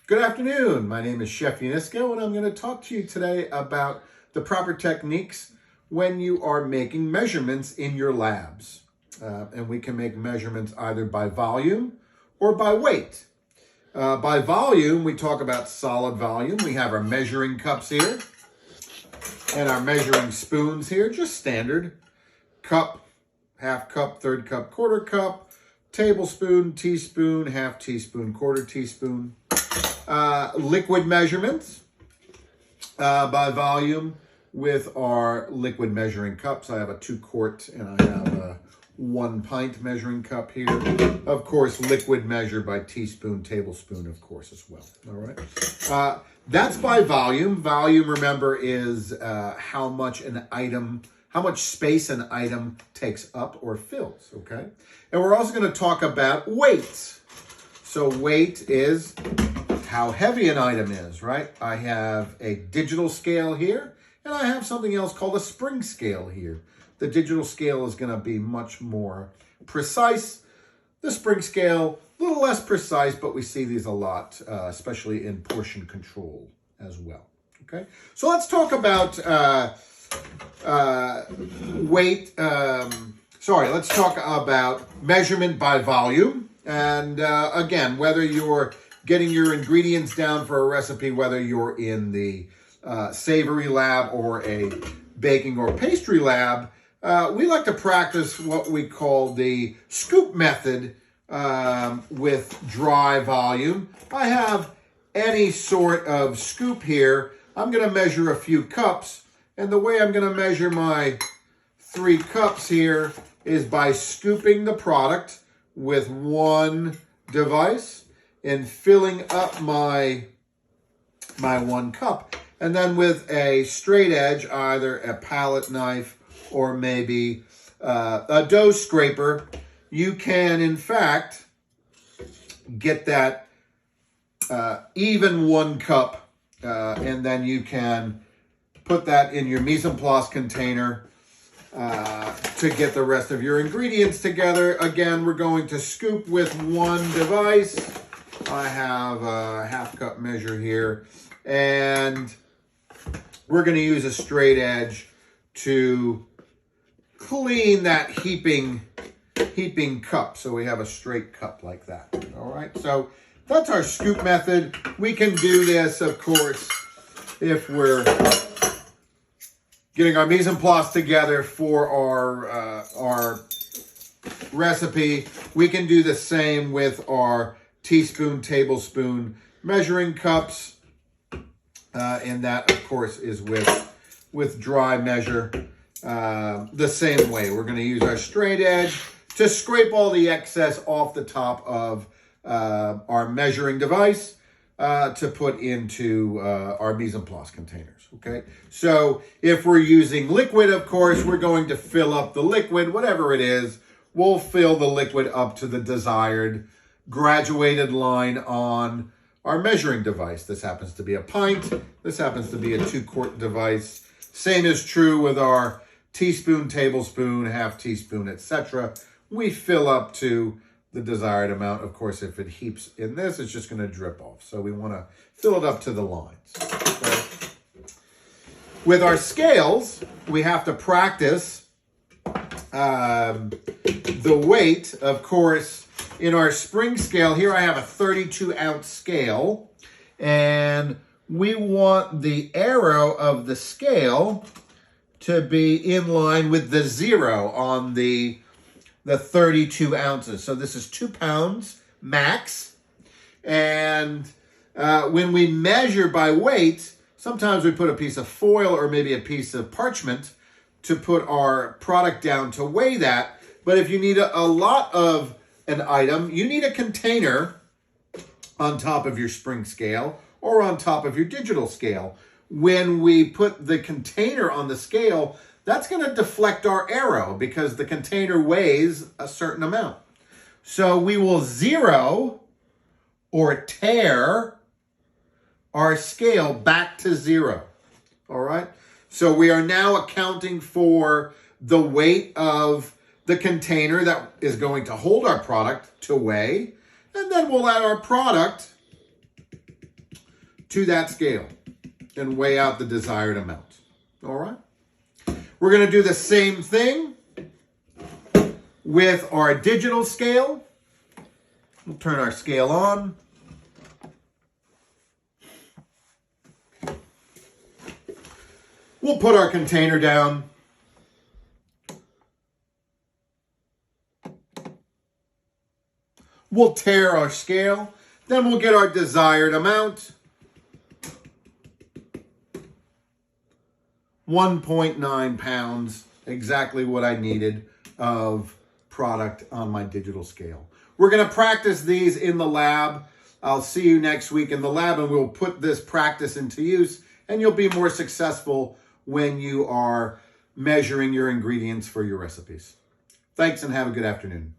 Good afternoon. My name is Chef Unisco, and I'm going to talk to you today about the proper techniques when you are making measurements in your labs. And we can make measurements either by volume or by weight. By volume, we talk about solid volume. We have our measuring cups here and our measuring spoons here, just standard. Cup, half cup, third cup, quarter cup, tablespoon, teaspoon, half teaspoon, quarter teaspoon. Liquid measurements by volume with our liquid measuring cups. I have a 2-quart and I have a 1-pint measuring cup here. Of course, liquid measured by teaspoon, tablespoon, of course, as well. All right. That's by volume. Volume, remember, is how much space an item takes up or fills. Okay. And we're also going to talk about weight. So weight is how heavy an item is, right? I have a digital scale here, and I have something else called a spring scale here. The digital scale is going to be much more precise. The spring scale, a little less precise, but we see these a lot, especially in portion control as well. Okay, so let's talk about weight. Let's talk about measurement by volume. And again, whether you're getting your ingredients down for a recipe, whether you're in the savory lab or a baking or pastry lab, we like to practice what we call the scoop method with dry volume. I have any sort of scoop here. I'm going to measure a few cups, and the way I'm going to measure my 3 cups here is by scooping the product with one device and filling up my 1 cup. And then with a straight edge, either a palette knife or maybe a dough scraper, you can, in fact, get that even 1 cup. And then you can put that in your mise en place container to get the rest of your ingredients together. Again, we're going to scoop with one device. I have a half cup measure here, and we're going to use a straight edge to clean that heaping cup, so we have a straight cup like that. All right, so that's our scoop method. We can do this, of course, if we're getting our mise en place together for our recipe. We can do the same with our teaspoon, tablespoon measuring cups. And that, of course, is with dry measure the same way. We're going to use our straight edge to scrape all the excess off the top of our measuring device to put into our mise en place containers. Okay, so if we're using liquid, of course, we're going to fill up the liquid, whatever it is. We'll fill the liquid up to the desired graduated line on our measuring device. This happens to be a pint. This happens to be a 2-quart device. Same is true with our teaspoon, tablespoon, half teaspoon, etc. We fill up to the desired amount. Of course, if it heaps in this, it's just going to drip off. So we want to fill it up to the lines. Okay. With our scales, we have to practice the weight. Of course, in our spring scale, here I have a 32-ounce scale, and we want the arrow of the scale to be in line with the 0 on the 32 ounces. So this is 2 pounds max. And when we measure by weight, sometimes we put a piece of foil or maybe a piece of parchment to put our product down to weigh that. But if you need a lot of an item, you need a container on top of your spring scale or on top of your digital scale. When we put the container on the scale, that's going to deflect our arrow because the container weighs a certain amount. So we will 0 or tear our scale back to 0. All right. So we are now accounting for the weight of the container that is going to hold our product to weigh. And then we'll add our product to that scale and weigh out the desired amount. All right? We're going to do the same thing with our digital scale. We'll turn our scale on. We'll put our container down. We'll tare our scale. Then we'll get our desired amount. 1.9 pounds, exactly what I needed of product on my digital scale. We're going to practice these in the lab. I'll see you next week in the lab, and we'll put this practice into use, and you'll be more successful when you are measuring your ingredients for your recipes. Thanks, and have a good afternoon.